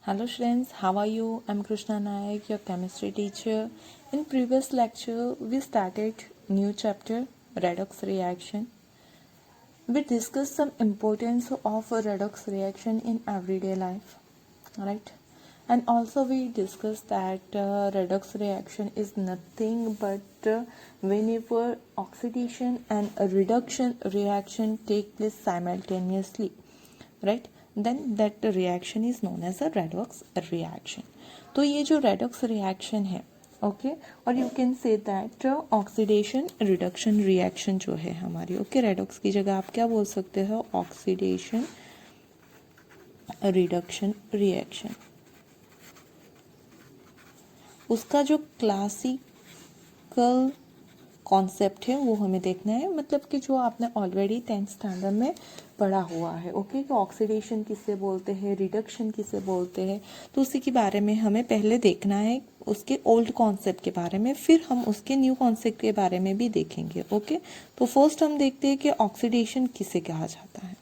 Hello friends, how are you? I'm Krishna Nayak, your chemistry teacher. In previous lecture, we started new chapter, redox reaction. We discussed some importance of a redox reaction in everyday life, right? And also we discussed that redox reaction is nothing but whenever oxidation and a reduction reaction take place simultaneously, right? Then that reaction is known as a redox reaction. तो ये जो redox reaction है, okay, और you can say that oxidation reduction reaction जो है हमारी, okay, redox की जगह आप क्या बोल सकते हो, ऑक्सीडेशन रिडक्शन रिएक्शन. उसका जो क्लासिकल कॉन्सेप्ट है वो हमें देखना है, मतलब कि जो आपने ऑलरेडी 10th स्टैंडर्ड में पढ़ा हुआ है, ओके, कि ऑक्सीडेशन किसे बोलते हैं, रिडक्शन किसे बोलते हैं, तो उसी के बारे में हमें पहले देखना है, उसके ओल्ड कॉन्सेप्ट के बारे में, फिर हम उसके न्यू कॉन्सेप्ट के बारे में भी देखेंगे, ओके. तो फर्स्ट हम देखते हैं कि ऑक्सीडेशन किसे कहा जाता है,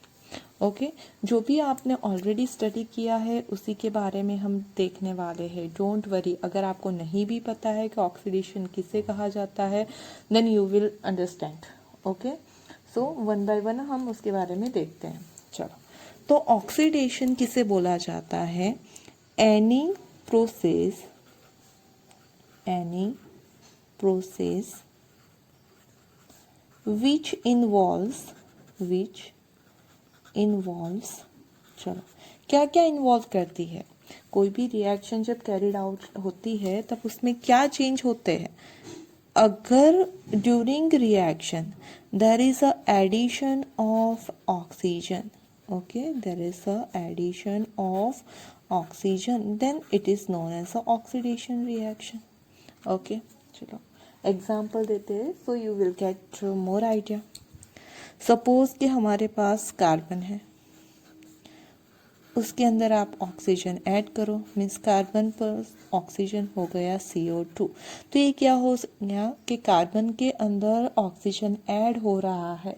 ओके. जो भी आपने ऑलरेडी स्टडी किया है उसी के बारे में हम देखने वाले हैं. डोंट वरी, अगर आपको नहीं भी पता है कि ऑक्सीडेशन किसे कहा जाता है, then you will understand, okay. So one by one हम उसके बारे में देखते हैं. चलो, तो ऑक्सीडेशन किसे बोला जाता है, एनी प्रोसेस विच इन्वॉल्व्स, चलो, क्या क्या इन्वॉल्व करती है, कोई भी रिएक्शन जब कैरिड आउट होती है तब उसमें क्या चेंज होते हैं. अगर during reaction there is a addition of oxygen, okay, there is a addition of oxygen, then it is known as a oxidation reaction, okay. चलो एग्जाम्पल देते हैं so you will get more idea. Suppose कि हमारे पास carbon है, उसके अंदर आप ऑक्सीजन ऐड करो, मीन्स कार्बन पर ऑक्सीजन हो गया CO2. तो ये क्या हो गया कि कार्बन के अंदर ऑक्सीजन ऐड हो रहा है.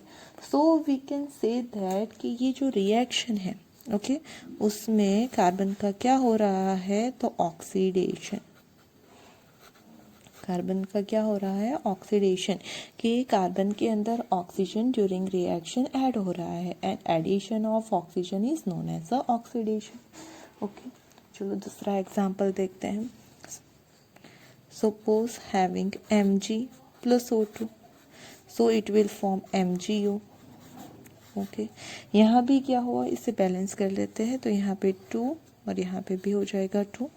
So we can say that कि ये जो रिएक्शन है, ओके, उसमें कार्बन का क्या हो रहा है, तो ऑक्सीडेशन. कार्बन का क्या हो रहा है, ऑक्सीडेशन, कि कार्बन के अंदर ऑक्सीजन ड्यूरिंग रिएक्शन ऐड हो रहा है, and addition of oxygen is known as a oxidation, okay. चलो दूसरा एग्जांपल देखते हैं. Suppose having Mg plus O2, so it will form MgO, okay. यहाँ भी क्या हुआ, इसे बैलेंस कर लेते हैं, तो यहाँ पे 2 और यहाँ पे भी हो जाएगा 2.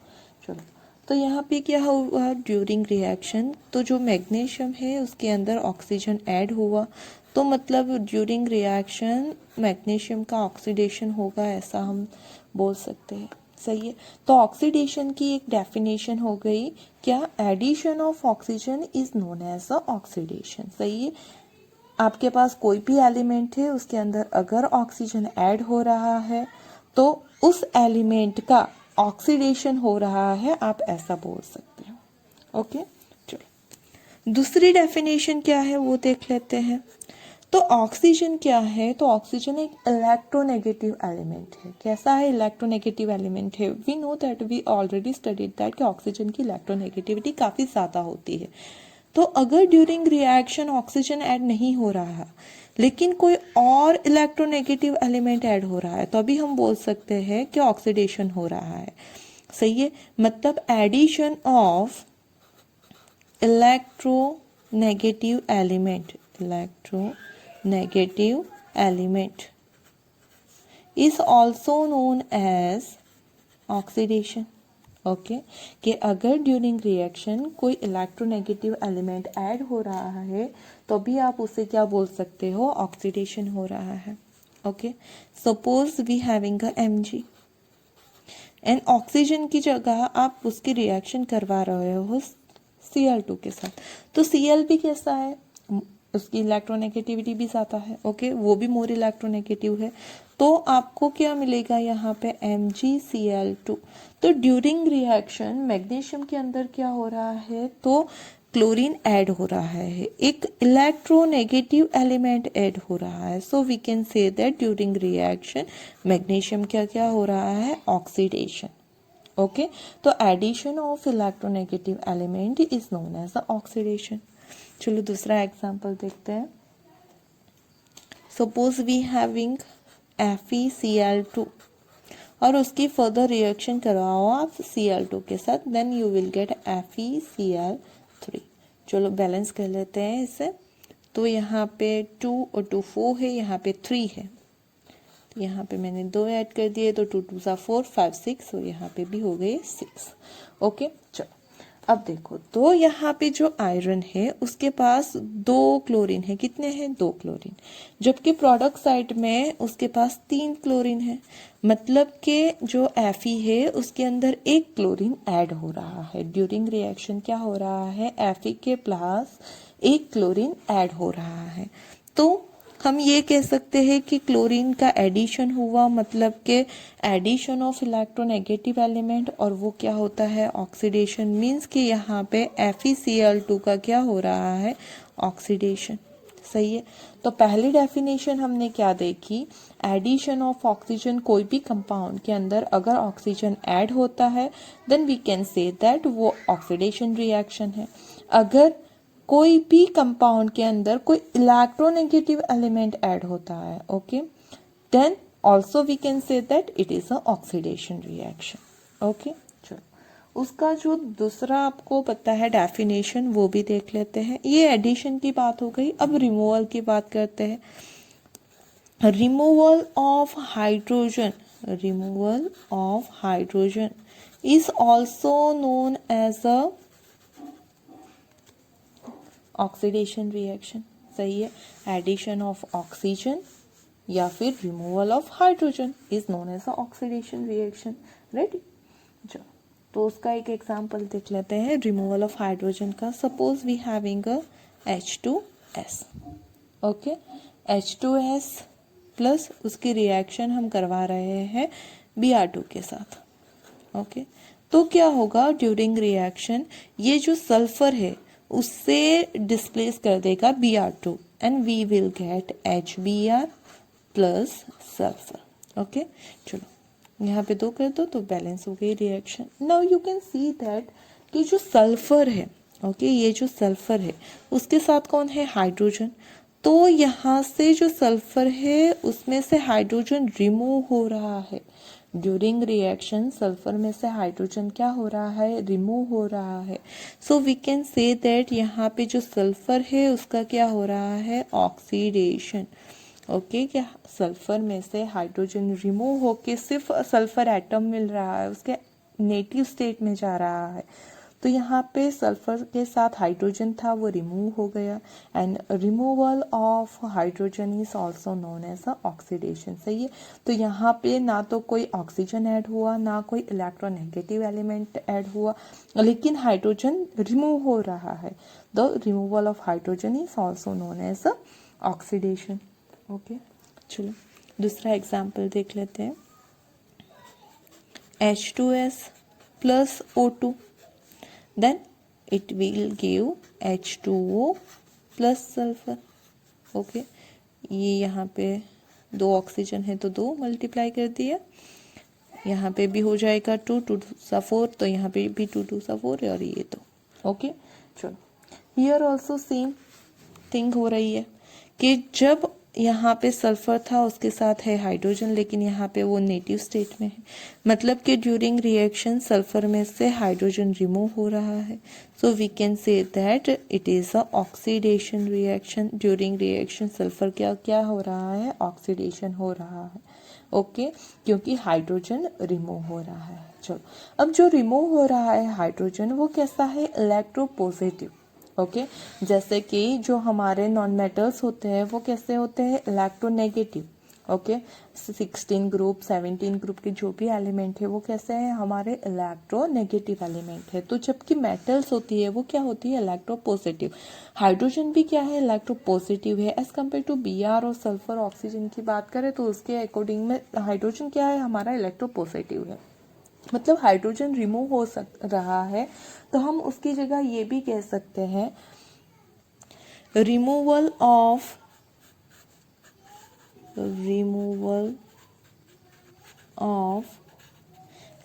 चलो, तो यहाँ पे क्या हुआ, ड्यूरिंग रिएक्शन, तो जो मैग्नीशियम है उसके अंदर ऑक्सीजन ऐड हुआ, तो मतलब ड्यूरिंग रिएक्शन मैग्नीशियम का ऑक्सीडेशन होगा, ऐसा हम बोल सकते हैं, सही है. तो ऑक्सीडेशन की एक डेफिनेशन हो गई क्या, addition of oxygen is known as a oxidation, सही है. आपके पास कोई भी एलिमेंट है, उसके अंदर अगर ऑक्सीजन ऐड हो रहा है तो उस एलिमेंट का ऑक्सीडेशन हो रहा है, आप ऐसा बोल सकते हो, ओके. चलो दूसरी डेफिनेशन क्या है वो देख लेते हैं. तो ऑक्सीजन क्या है, तो ऑक्सीजन एक इलेक्ट्रोनेगेटिव एलिमेंट है. कैसा है, इलेक्ट्रोनेगेटिव एलिमेंट है. We know that, we already studied that कि ऑक्सीजन की इलेक्ट्रोनेगेटिविटी काफ़ी ज़्यादा होती है. तो अगर ड्यूरिंग रिएक्शन ऑक्सीजन ऐड नहीं हो रहा है लेकिन कोई और इलेक्ट्रोनेगेटिव एलिमेंट ऐड हो रहा है, तो अभी हम बोल सकते हैं कि ऑक्सीडेशन हो रहा है, सही है. मतलब addition of electronegative element is also known as oxidation, okay. कि अगर ड्यूरिंग रिएक्शन कोई इलेक्ट्रोनेगेटिव एलिमेंट ऐड हो रहा है तो भी आप उसे क्या बोल सकते हो, ऑक्सीडेशन हो रहा है, okay. Suppose we having a Mg and oxygen की जगह आप उसकी रिएक्शन करवा रहे हो Cl2 के साथ, तो Cl भी कैसा है, उसकी इलेक्ट्रोनेगेटिविटी भी ज़्यादा है, ओके, वो भी मोर इलेक्ट्रोनेगेटिव है. तो आपको क्या मिलेगा यहाँ पे, MgCl2. तो ड्यूरिंग रिएक्शन मैग्नीशियम के अंदर क्या हो रहा है, तो क्लोरीन ऐड हो रहा है, एक इलेक्ट्रोनेगेटिव एलिमेंट ऐड हो रहा है. So we can say that during reaction magnesium क्या क्या हो रहा है, ऑक्सीडेशन, ओके तो addition of electronegative element is known as the oxidation. चलो दूसरा एग्जांपल देखते हैं। सपोज वी हैविंग FeCl2 और उसकी फर्दर रिएक्शन करवाओ आप Cl2 के साथ, then you will gate FeCl3। चलो बैलेंस कर लेते हैं इसे। तो यहाँ पे 2 और 2 4 है, यहाँ पे 3 है, तो यहाँ पे मैंने 2 ऐड कर दिए, तो 2 2 4 5 6 और यहाँ पे भी हो गए 6। ओके चलो अब देखो, तो यहाँ पे जो आयरन है उसके पास 2 क्लोरीन है। कितने हैं? 2 क्लोरीन। जबकि प्रोडक्ट साइड में उसके पास 3 क्लोरीन है। मतलब कि जो Fe है उसके अंदर 1 क्लोरीन ऐड हो रहा है। ड्यूरिंग रिएक्शन क्या हो रहा है? Fe के प्लस 1 क्लोरीन ऐड हो रहा है। तो हम ये कह सकते हैं कि क्लोरीन का एडिशन हुआ, मतलब कि एडिशन ऑफ इलेक्ट्रोनेगेटिव एलिमेंट, और वो क्या होता है? ऑक्सीडेशन। मींस कि यहाँ पे FeCl2 का क्या हो रहा है? ऑक्सीडेशन। सही है। तो पहली डेफिनेशन हमने क्या देखी? एडिशन ऑफ ऑक्सीजन, कोई भी कंपाउंड के अंदर अगर ऑक्सीजन ऐड होता है then we can say that वो ऑक्सीडेशन रिएक्शन है। अगर कोई भी कंपाउंड के अंदर कोई इलेक्ट्रोनेगेटिव एलिमेंट ऐड होता है, okay, then also we can say that it is a oxidation reaction. Okay चलो उसका जो दूसरा आपको पता है डेफिनेशन वो भी देख लेते हैं। ये एडिशन की बात हो गई। अब रिमूवल की बात करते हैं। Removal of hydrogen, removal of hydrogen is also known as a oxidation reaction. सही है। एडिशन ऑफ ऑक्सीजन या फिर removal of hydrogen is known as a oxidation reaction. Ready? चलो तो उसका एक एग्जांपल देख लेते हैं रिमूवल ऑफ हाइड्रोजन का। Suppose we having a H2S। Okay H2S plus उसकी रिएक्शन हम करवा रहे हैं Br2 के साथ। ओके तो क्या होगा? ड्यूरिंग रिएक्शन ये जो सल्फर है उससे डिस्प्लेस कर देगा Br2 and we will get HBr plus sulphur. Okay चलो यहाँ पे 2 कर दो तो बैलेंस हो गई reaction. Now you can see that कि जो सल्फर है, ओके, ये जो सल्फर है उसके साथ कौन है? हाइड्रोजन। तो यहाँ से जो सल्फर है उसमें से हाइड्रोजन रिमूव हो रहा है। ड्यूरिंग रिएक्शन सल्फर में से हाइड्रोजन क्या हो रहा है? रिमूव हो रहा है। So we can say that यहाँ पे जो सल्फर है उसका क्या हो रहा है? ऑक्सीडेशन। ओके क्या सल्फर में से हाइड्रोजन रिमूव होके सिर्फ सल्फर एटम मिल रहा है, उसके नेटिव स्टेट में जा रहा है। तो यहाँ पे सल्फर के साथ हाइड्रोजन था वो रिमूव हो गया and removal of hydrogen is also known as a oxidation. सही है। तो यहाँ पे ना तो कोई ऑक्सीजन ऐड हुआ ना कोई इलेक्ट्रोनेगेटिव एलिमेंट ऐड हुआ, लेकिन हाइड्रोजन रिमूव हो रहा है। The removal of hydrogen is also known as a oxidation. Okay चलो दूसरा एग्जाम्पल देख लेते हैं। H2S plus O2 then it will give H2O plus sulphur. Okay ये यहाँ पे 2 ऑक्सीजन है तो 2 मल्टीप्लाई कर दिया, यहाँ पे भी हो जाएगा 2 2 सा 4, तो यहाँ पे भी 2 2 सा 4 और ये तो ओके चलो हियर ऑल्सो सेम थिंग हो रही है कि जब यहाँ पे सल्फर था उसके साथ है हाइड्रोजन, लेकिन यहाँ पे वो नेटिव स्टेट में है। मतलब कि ड्यूरिंग रिएक्शन सल्फर में से हाइड्रोजन रिमूव हो रहा है। So we can say that it is a oxidation reaction. During reaction sulphur क्या क्या हो रहा है? ऑक्सीडेशन हो रहा है। ओके क्योंकि हाइड्रोजन रिमूव हो रहा है। चलो अब जो रिमूव हो रहा है हाइड्रोजन वो कैसा है? इलेक्ट्रोपॉजिटिव। ओके जैसे कि जो हमारे नॉन मेटल्स होते हैं वो कैसे होते हैं? इलेक्ट्रोनेगेटिव। ओके 16 ग्रुप 17 ग्रुप के जो भी एलिमेंट है वो कैसे हैं? हमारे इलेक्ट्रोनेगेटिव एलिमेंट है। तो जबकि मेटल्स होती है वो क्या होती है? इलेक्ट्रोपॉजिटिव। हाइड्रोजन भी क्या है? इलेक्ट्रोपॉजिटिव है। एज कम्पेयर टू Br और सल्फर ऑक्सीजन की बात करें तो उसके अकॉर्डिंग में हाइड्रोजन क्या है? हमारा इलेक्ट्रोपॉजिटिव है। मतलब हाइड्रोजन रिमूव हो रहा है तो हम उसकी जगह ये भी कह सकते हैं removal of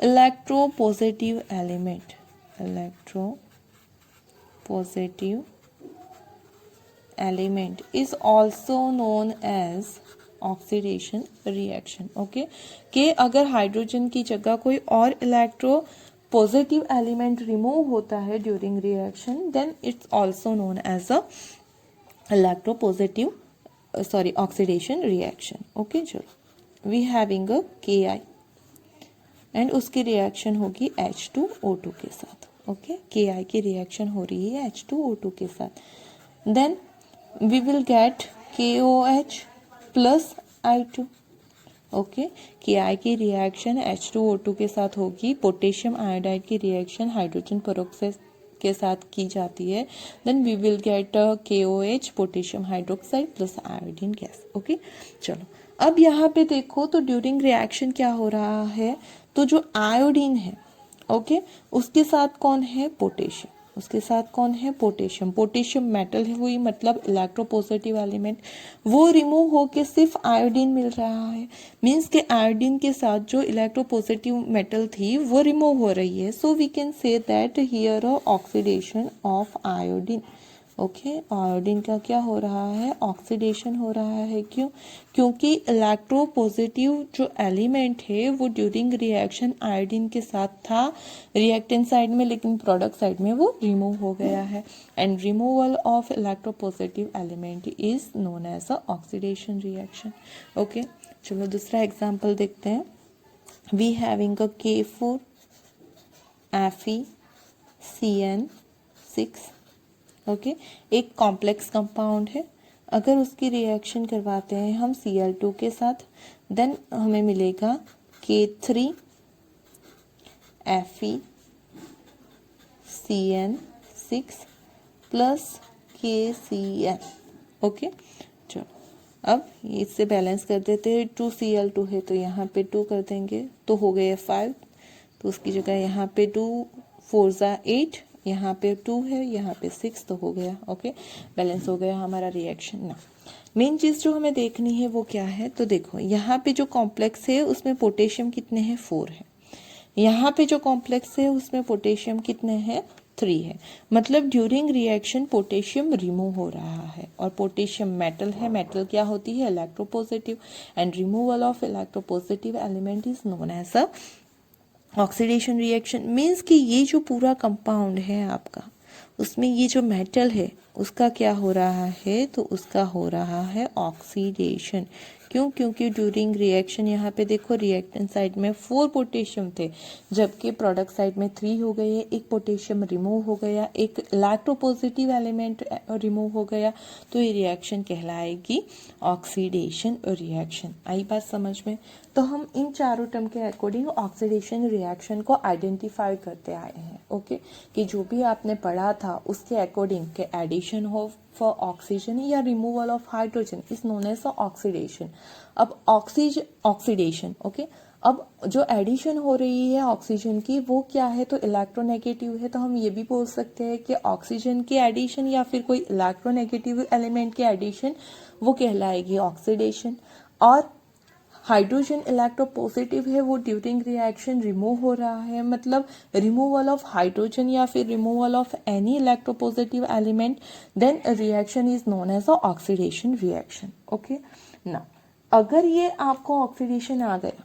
electropositive element, electropositive element is also known as oxidation reaction. Okay, कि अगर हाइड्रोजन की जगह कोई और इलेक्ट्रो पॉजिटिव एलिमेंट रिमूव होता है during reaction, then it's also known as a electropositive oxidation reaction. Okay, चलो we having a KI and उसकी रिएक्शन होगी H2O2 के साथ। ओके, KI की रिएक्शन हो रही है H2O2 के साथ, then we will get KOH plus I2। Okay, KI की रिएक्शन H2O2 के साथ होगी, पोटेशियम आयोडाइड की रिएक्शन हाइड्रोजन पेरोक्साइड के साथ की जाती है, then we will get KOH potassium hydroxide plus iodine gas. Okay, चलो अब यहाँ पे देखो तो ड्यूरिंग रिएक्शन क्या हो रहा है, तो जो आयोडीन है, ओके, उसके साथ कौन है, पोटेशियम, उसके साथ कौन है, पोटेशियम, पोटेशियम मेटल है वही, मतलब इलेक्ट्रोपॉजिटिव एलिमेंट, वो रिमूव होके सिर्फ आयोडीन मिल रहा है, मीन्स के आयोडीन के साथ जो इलेक्ट्रोपॉजिटिव मेटल थी वो रिमूव हो रही है। So we can say that here oxidation of iodine. Okay, iodine का क्या हो रहा है, ऑक्सीडेशन हो रहा है। क्यों, क्योंकि इलेक्ट्रोपॉजिटिव जो एलिमेंट है वो ड्यूरिंग रिएक्शन आयोडीन के साथ था रिएक्टेंट साइड में, लेकिन प्रोडक्ट साइड में वो रिमूव हो गया है, and removal of electropositive element is known as a oxidation reaction. Okay, चलो दूसरा एग्जांपल देखते हैं। We having a K4 FeCN6। Okay, एक कॉम्प्लेक्स कंपाउंड है, अगर उसकी रिएक्शन करवाते हैं हम Cl2 के साथ, देन हमें मिलेगा K3 FeCN6 plus KCl। Okay, चलो अब इससे बैलेंस कर देते हैं, 2Cl2 है तो यहाँ पे 2 कर देंगे तो हो गए 5, तो उसकी जगह यहाँ पे 2 4 ज़ा 8, यहाँ पे 2 है, यहाँ पे 6, तो हो गया। ओके, बैलेंस हो गया हमारा रिएक्शन। ना मेन चीज़ जो हमें देखनी है वो क्या है, तो देखो यहाँ पे जो कॉम्प्लेक्स है उसमें पोटेशियम कितने हैं, 4 है, यहाँ पे जो कॉम्प्लेक्स है उसमें पोटेशियम कितने हैं, 3 है, मतलब ड्यूरिंग रिएक्शन पोटेशियम रिमूव हो रहा है, और पोटेशियम मेटल है, मेटल क्या होती है, electropositive, and removal of electropositive element is known as a oxidation reaction. Means कि ये जो पूरा कंपाउंड है आपका, उसमें ये जो मेटल है उसका क्या हो रहा है, तो उसका हो रहा है ऑक्सीडेशन। क्यों, क्योंकि ड्यूरिंग रिएक्शन यहाँ पे देखो रिएक्टेंट साइड में 4 पोटेशियम थे, जबकि प्रोडक्ट साइड में 3 हो गए, एक पोटेशियम रिमूव हो गया, एक इलेक्ट्रोपॉजिटिव एलिमेंट रिमूव हो गया, तो ये रिएक्शन कहलाएगी ऑक्सीडेशन रिएक्शन। आई बात समझ में? तो हम इन चारों टर्म के अकॉर्डिंग ऑक्सीडेशन रिएक्शन को आइडेंटिफाई करते आए हैं। ओके, कि जो भी आपने पढ़ा था उसके अकॉर्डिंग के एडिशन ऑफ ऑक्सीजन या removal of hydrogen is known as oxidation. अब ऑक्सीडेशन, ओके, अब जो एडिशन हो रही है ऑक्सीजन की वो क्या है, तो इलेक्ट्रोनेगेटिव है, तो हम ये भी बोल सकते हैं कि ऑक्सीजन की एडिशन या फिर कोई इलेक्ट्रोनेगेटिव एलिमेंट की एडिशन वो कहलाएगी ऑक्सीडेशन। और हाइड्रोजन इलेक्ट्रोपॉजिटिव है, वो ड्यूरिंग रिएक्शन रिमूव हो रहा है, मतलब रिमूवल ऑफ हाइड्रोजन या फिर removal of any electropositive element, then reaction is known as a oxidation reaction. Okay, ना अगर ये आपको ऑक्सीडेशन आ गया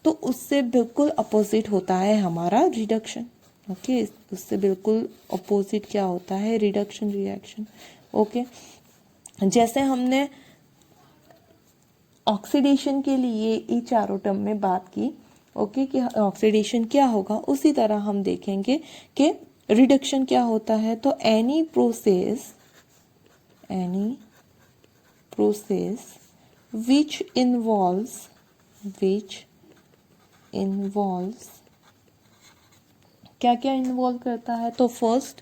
तो उससे बिल्कुल अपोजिट होता है हमारा रिडक्शन। ओके, उससे बिल्कुल अपोजिट क्या होता है, रिडक्शन रिएक्शन। ओके, जैसे हमने ऑक्सीडेशन के लिए ये चारों टर्म में बात की, ओके, कि ऑक्सीडेशन क्या होगा, उसी तरह हम देखेंगे कि रिडक्शन क्या होता है। तो एनी प्रोसेस विच इन्वॉल्व्स क्या क्या इन्वॉल्व करता है, तो first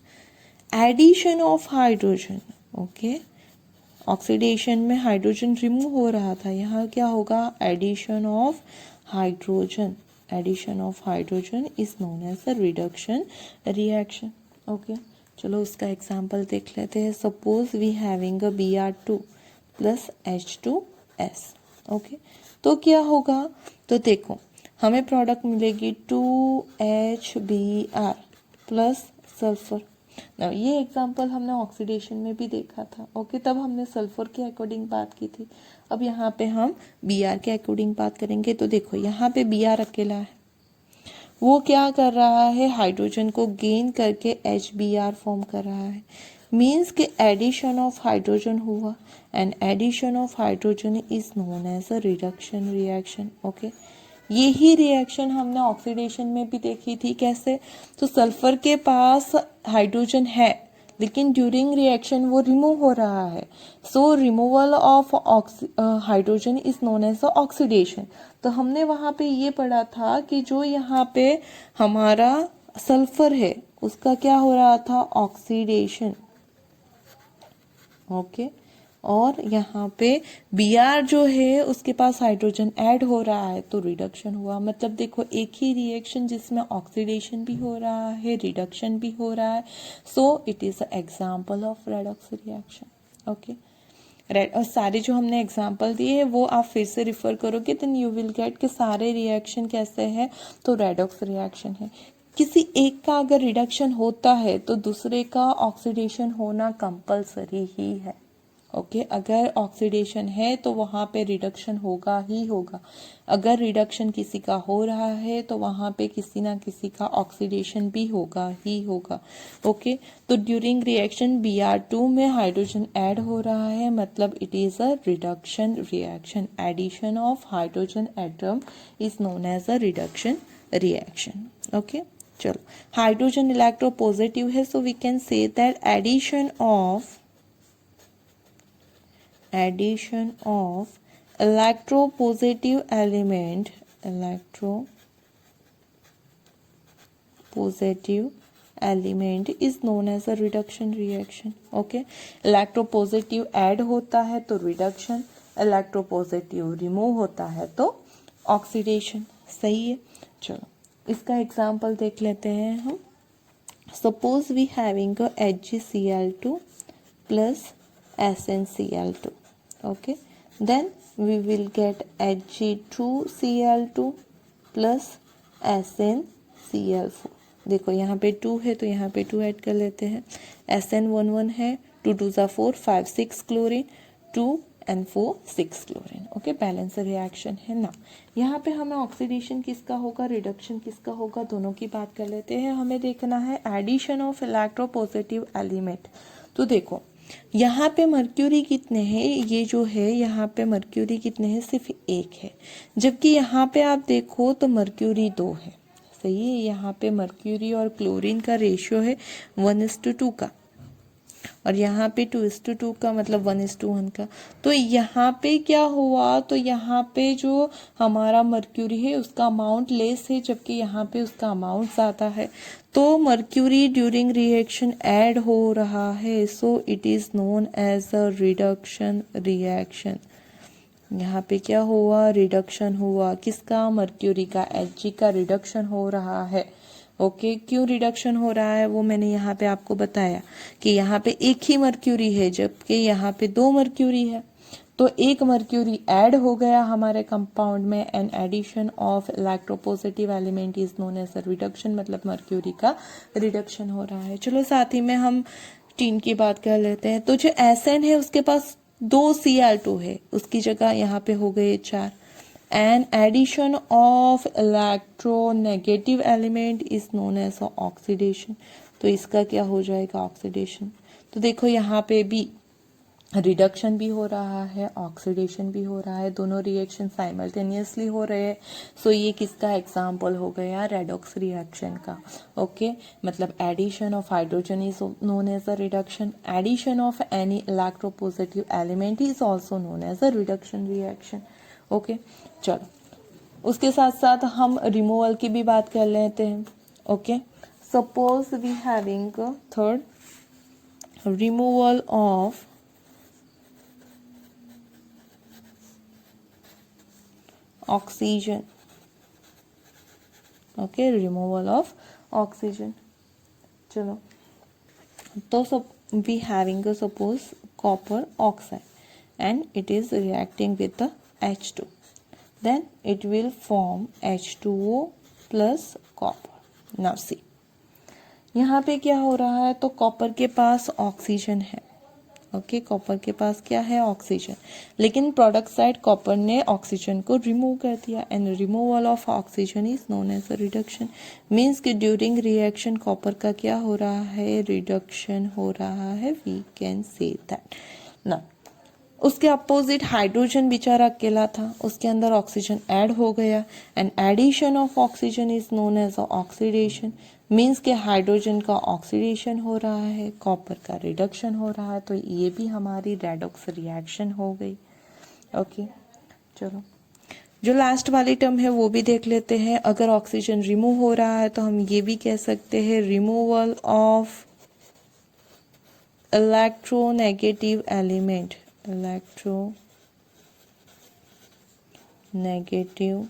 addition of hydrogen. Okay, oxidation में हाइड्रोजन रिमूव हो रहा था, यहाँ क्या होगा, addition of hydrogen. Addition of hydrogen is known as a reduction reaction. Okay, चलो उसका एग्जांपल देख लेते हैं। Suppose we having a Br2 plus H2S। Okay, तो क्या होगा, तो देखो हमें प्रोडक्ट मिलेगी 2HBr प्लस सल्फर। ये एग्जांपल हमने ऑक्सीडेशन में भी देखा था। ओके, तब हमने सल्फर के अकॉर्डिंग बात की थी। अब यहाँ पे हम Br के अकॉर्डिंग बात करेंगे। तो देखो यहाँ पे Br अकेला है, वो क्या कर रहा है, हाइड्रोजन को गेन करके HBr फॉर्म कर रहा है। मीन्स के एडिशन ऑफ हाइड्रोजन हुआ, and addition of hydrogen is known as a reduction reaction. Okay, यही रिएक्शन हमने ऑक्सीडेशन में भी देखी थी। कैसे? तो सल्फर के पास हाइड्रोजन है लेकिन ड्यूरिंग रिएक्शन वो रिमूव हो रहा है। So removal of hydrogen is known as oxidation. तो हमने वहां पे ये पढ़ा था कि जो यहाँ पे हमारा सल्फर है उसका क्या हो रहा था, ऑक्सीडेशन। ओके, और यहाँ पे Br जो है उसके पास हाइड्रोजन ऐड हो रहा है तो रिडक्शन हुआ। मतलब देखो एक ही रिएक्शन जिसमें ऑक्सीडेशन भी हो रहा है, रिडक्शन भी हो रहा है। So it is example of redox reaction. Okay, और सारे जो हमने एग्जाम्पल दिए हैं वो आप फिर से रिफर करोगे, देन यू विल गेट कि सारे रिएक्शन कैसे हैं, तो रेडॉक्स रिएक्शन है। किसी एक का अगर रिडक्शन होता है तो दूसरे का ऑक्सीडेशन होना कंपलसरी ही है। ओके, अगर ऑक्सीडेशन है तो वहां पे रिडक्शन होगा ही होगा। अगर रिडक्शन किसी का हो रहा है तो वहां पे किसी ना किसी का ऑक्सीडेशन भी होगा ही होगा। ओके, तो ड्यूरिंग रिएक्शन Br2 में हाइड्रोजन ऐड हो रहा है, मतलब it is a reduction reaction. Addition of hydrogen atom is known as a reduction reaction. Okay, चलो, हाइड्रोजन इलेक्ट्रोपॉजिटिव है, so we can say that addition of electropositive element is known as a reduction reaction. Okay, electropositive add होता है तो reduction, electropositive remove होता है तो oxidation. सही है, चलो इसका एग्जाम्पल देख लेते हैं हम। Suppose we having HgCl2 plus SnCl2. Okay, then we will get Hg2Cl2 plus SnCl4. देखो यहाँ पे 2 है तो यहाँ पे 2 ऐड कर लेते हैं। SN11 है, 2 2 ज़ा 4, 5 6 chlorine, 2 and 4 6 chlorine. Okay, balance reaction है ना। यहाँ पे हमें ऑक्सीडेशन किसका होगा, रिडक्शन किसका होगा, दोनों की बात कर लेते हैं। हमें देखना है एडिशन ऑफ इलेक्ट्रोपॉजिटिव एलिमेंट। तो देखो यहाँ पे मर्क्यूरी कितने हैं, ये जो है यहाँ पे मर्क्यूरी कितने हैं, सिर्फ 1 है। जबकि यहाँ पे आप देखो तो मर्क्यूरी 2 है। सही है, यहाँ पे मर्क्यूरी और क्लोरीन का रेशियो है 1:2 का, और यहाँ पे 2:2 का, मतलब 1:1 का। तो यहाँ पे क्या हुआ, तो यहाँ पे जो हमारा मर्क्यूरी है उसका अमाउंट लेस है, जबकि यहाँ पे उसका अमाउंट ज़्यादा है। तो मर्क्यूरी ड्यूरिंग रिएक्शन ऐड हो रहा है, so it is known as a reduction reaction. यहाँ पे क्या हुआ, रिडक्शन हुआ। किसका, मर्क्यूरी का, Hg का रिडक्शन हो रहा है। ओके, क्यों रिडक्शन हो रहा है वो मैंने यहाँ पे आपको बताया कि यहाँ पे एक ही मर्क्यूरी है जबकि यहाँ पे 2 मर्क्यूरी है। तो एक मर्क्यूरी ऐड हो गया हमारे कंपाउंड में, an addition of electropositive element is known as a reduction, मतलब मर्क्यूरी का रिडक्शन हो रहा है। चलो साथ ही में हम टीन की बात कर लेते हैं। तो जो Sn है उसके पास 2 Cl2 है, उसकी जगह यहाँ पे हो गए 4। An addition of electronegative element is known as oxidation. तो इसका क्या हो जाएगा, ऑक्सीडेशन। तो देखो यहाँ पे भी रिडक्शन भी हो रहा है, ऑक्सीडेशन भी हो रहा है, दोनों रिएक्शन साइमल्टेनियसली हो रहे हैं। सो ये किसका एग्जाम्पल हो गया, रेडॉक्स रिएक्शन का। ओके, मतलब addition of hydrogen is known as a reduction, addition of any electropositive element is also known as a reduction reaction. Okay, चलो उसके साथ साथ हम रिमूवल की भी बात कर लेते हैं। Okay, suppose we having third, removal of oxygen. Okay, removal of oxygen. चलो, तो सब we having suppose copper oxide and it is reacting with the H2, then it will form H2O plus copper. Now see, यहाँ पे क्या हो रहा है, तो कॉपर के पास ऑक्सीजन है, ओके कॉपर के पास क्या है, ऑक्सीजन, लेकिन प्रोडक्ट साइड कॉपर ने ऑक्सीजन को रिमूव कर दिया and removal of oxygen is known as a reduction. Means कि ड्यूरिंग रिएक्शन कॉपर का क्या हो रहा है, रिडक्शन हो रहा है, वी कैन से दैट ना। उसके अपोजिट हाइड्रोजन बेचारा अकेला था, उसके अंदर ऑक्सीजन ऐड हो गया and addition of oxygen is known as oxidation. Means के हाइड्रोजन का ऑक्सीडेशन हो रहा है, कॉपर का रिडक्शन हो रहा है, तो ये भी हमारी रेडॉक्स रिएक्शन हो गई। ओके चलो, जो लास्ट वाली टर्म है वो भी देख लेते हैं। अगर ऑक्सीजन रिमूव हो रहा है तो हम ये भी कह सकते हैं removal of electronegative element, electronegative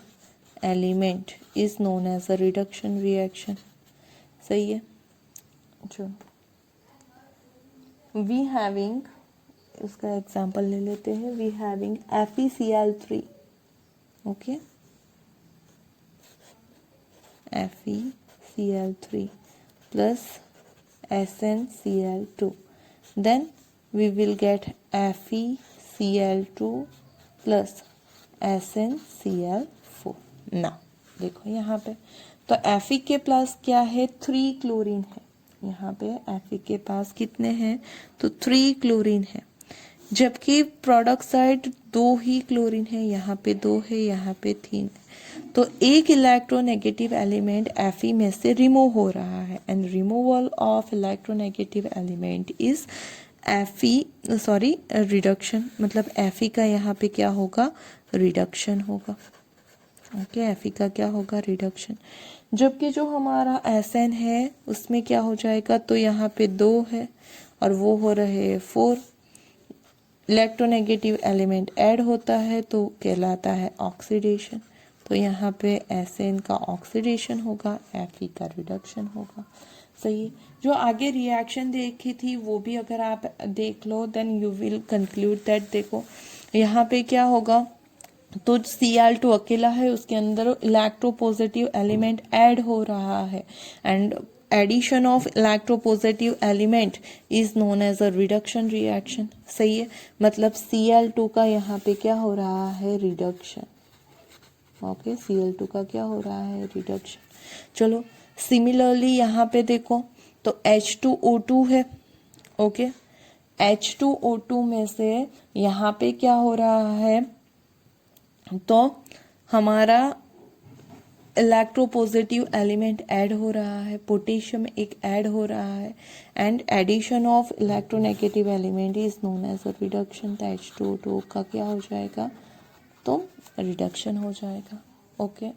element is known as a reduction reaction. सही है। जो वी हैविंग, उसका एग्जांपल ले लेते हैं, we having FeCl3, okay FeCl3 plus SnCl2, then we will get FeCl2 plus SnCl4। ना देखो यहाँ पे तो Fe के पास क्या है, 3 क्लोरीन है, यहाँ पे Fe के पास कितने हैं, तो 3 क्लोरीन है, जबकि प्रोडक्ट साइड 2 ही क्लोरीन है, यहाँ पे 2 है, यहाँ पे 3 है, तो एक इलेक्ट्रोनेगेटिव एलिमेंट Fe में से रिमूव हो रहा है and removal of electronegative element is reduction, मतलब Fe का यहाँ पे क्या होगा, रिडक्शन होगा। ओके Fe का क्या होगा, रिडक्शन। जबकि जो हमारा Sn है उसमें क्या हो जाएगा, तो यहाँ पे 2 है और वो हो रहे 4, इलेक्ट्रोनेगेटिव एलिमेंट ऐड होता है तो कहलाता है ऑक्सीडेशन, तो यहाँ पे Sn का ऑक्सीडेशन होगा, Fe का रिडक्शन होगा। सही है। जो आगे रिएक्शन देखी थी वो भी अगर आप देख लो then you will conclude that, देखो यहाँ पे क्या होगा, तो Cl2 अकेला है, उसके अंदर इलेक्ट्रोपॉजिटिव एलिमेंट ऐड हो रहा है and addition of electropositive element is known as a reduction reaction. सही है, मतलब Cl2 का यहाँ पे क्या हो रहा है, रिडक्शन। ओके Cl2 का क्या हो रहा है, रिडक्शन। चलो सिमिलरली यहाँ पे देखो तो H2O2 है, ओके H2O2 में से यहाँ पे क्या हो रहा है, तो हमारा इलेक्ट्रोपॉजिटिव एलिमेंट ऐड हो रहा है, पोटेशियम एक ऐड हो रहा है and addition of electronegative element is known as a reduction. तो H2O2 का क्या हो जाएगा, तो रिडक्शन हो जाएगा। ओके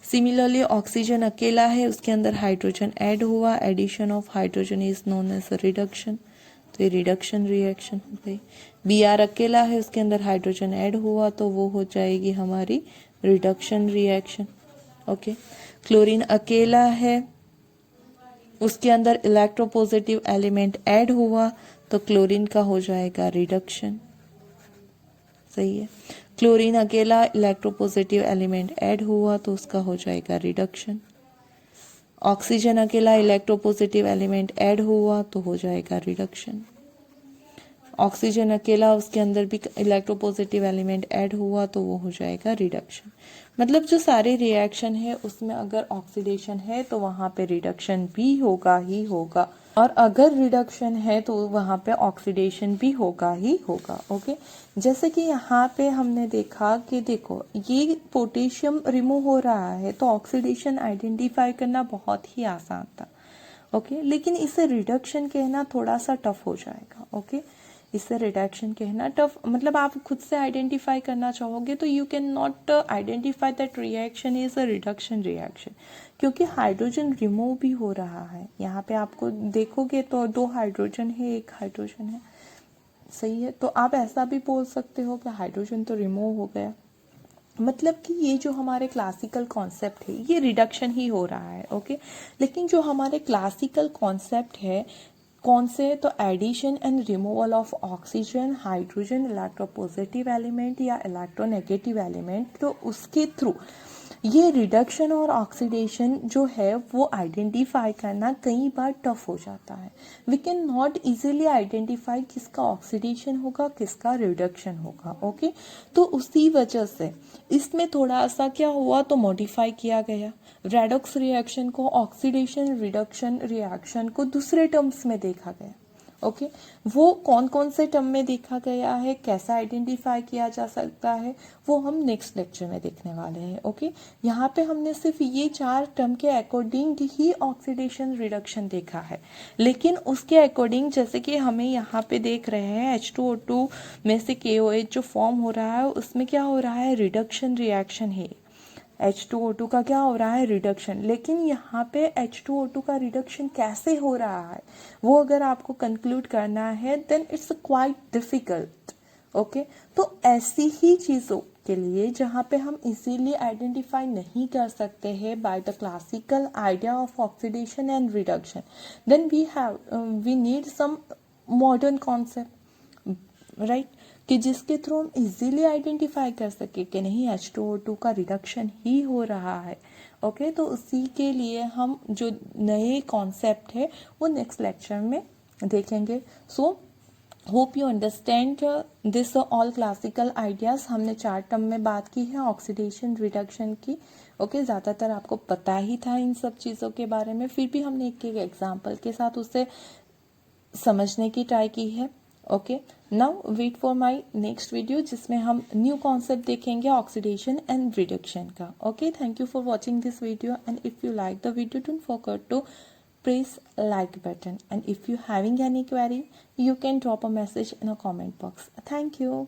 सिमिलरली ऑक्सीजन अकेला है, उसके अंदर हाइड्रोजन ऐड हुआ, addition of hydrogen is known as a reduction, तो ये रिडक्शन रिएक्शन हो गई। Br अकेला है, उसके अंदर हाइड्रोजन ऐड हुआ तो वो हो जाएगी हमारी रिडक्शन रिएक्शन। ओके क्लोरीन अकेला है, उसके अंदर इलेक्ट्रोपॉजिटिव एलिमेंट ऐड हुआ तो क्लोरीन का हो जाएगा रिडक्शन। सही है, क्लोरीन अकेला इलेक्ट्रोपॉजिटिव एलिमेंट ऐड हुआ तो उसका हो जाएगा रिडक्शन। ऑक्सीजन अकेला इलेक्ट्रोपॉजिटिव एलिमेंट ऐड हुआ तो हो जाएगा रिडक्शन। ऑक्सीजन अकेला उसके अंदर भी इलेक्ट्रोपॉजिटिव एलिमेंट ऐड हुआ तो वो हो जाएगा रिडक्शन। मतलब जो सारे रिएक्शन है उसमें अगर ऑक्सीडेशन है तो वहां पे रिडक्शन भी होगा ही होगा, और अगर रिडक्शन है तो वहां पे ऑक्सीडेशन भी होगा ही होगा। ओके जैसे कि यहाँ पे हमने देखा कि देखो ये पोटेशियम रिमूव हो रहा है तो ऑक्सीडेशन आइडेंटिफाई करना बहुत ही आसान था। ओके लेकिन इसे रिडक्शन कहना थोड़ा सा टफ हो जाएगा। ओके इससे रिडक्शन कहना टफ, मतलब आप खुद से आइडेंटिफाई करना चाहोगे तो you can not identify that reaction is a reduction reaction, क्योंकि हाइड्रोजन रिमूव भी हो रहा है। यहाँ पे आपको देखोगे तो 2 हाइड्रोजन है, 1 हाइड्रोजन है। सही है, तो आप ऐसा भी बोल सकते हो कि हाइड्रोजन तो रिमूव हो गया, मतलब कि ये जो हमारे क्लासिकल कॉन्सेप्ट है ये रिडक्शन ही हो रहा है। ओके लेकिन जो हमारे क्लासिकल कॉन्सेप्ट है कौन से, तो addition and removal of oxygen, hydrogen, electropositive element या इलेक्ट्रोनेगेटिव एलिमेंट, तो उसके थ्रू ये रिडक्शन और ऑक्सीडेशन जो है वो आइडेंटिफाई करना कई बार टफ हो जाता है. We can not easily identify किसका ऑक्सीडेशन होगा, किसका रिडक्शन होगा. ओके, तो उसी वजह से इसमें थोड़ा सा क्या हुआ, तो मॉडिफाई किया गया. रेडॉक्स रिएक्शन को, ऑक्सीडेशन रिडक्शन रिएक्शन को दूसरे टर्म्स में देखा गया. ओके, वो कौन कौन से टर्म में देखा गया है, कैसा आइडेंटिफाई किया जा सकता है, वो हम नेक्स्ट लेक्चर में देखने वाले हैं. ओके, यहाँ पे हमने सिर्फ ये 4 टर्म के अकॉर्डिंग ही ऑक्सीडेशन रिडक्शन देखा है, लेकिन उसके अकॉर्डिंग जैसे कि हमें यहाँ पे देख रहे हैं H2O2 में से KOH जो फॉर्म हो रहा है उसमें क्या हो रहा है, रिडक्शन रिएक्शन है. H2O2 का क्या हो रहा है, रिडक्शन. लेकिन यहाँ पे H2O2 का रिडक्शन कैसे हो रहा है वो अगर आपको कंक्लूड करना है then it's quite difficult. Okay, तो ऐसी ही चीज़ों के लिए जहाँ पे हम इजीली आइडेंटिफाई नहीं कर सकते हैं by the classical idea of oxidation and reduction, then we need some modern concept, right, कि जिसके थ्रू हम इजीली आइडेंटिफाई कर सके कि नहीं H2O2 का रिडक्शन ही हो रहा है. ओके, तो उसी के लिए हम जो नए कॉन्सेप्ट है वो नेक्स्ट लेक्चर में देखेंगे. So hope you understand this all classical ideas. हमने 4 टर्म में बात की है ऑक्सीडेशन रिडक्शन की. ओके, ज़्यादातर आपको पता ही था इन सब चीज़ों के बारे में, फिर भी हमने एक एक एग्जाम्पल के साथ उसे समझने की ट्राई की है. Okay, now wait for my next video जिसमें हम न्यू कॉन्सेप्ट देखेंगे ऑक्सीडेशन एंड रिडक्शन का. Okay, thank you for watching this video and if you like the video don't forget to press like button, and if you having any query you can drop a message in a comment box. Thank you.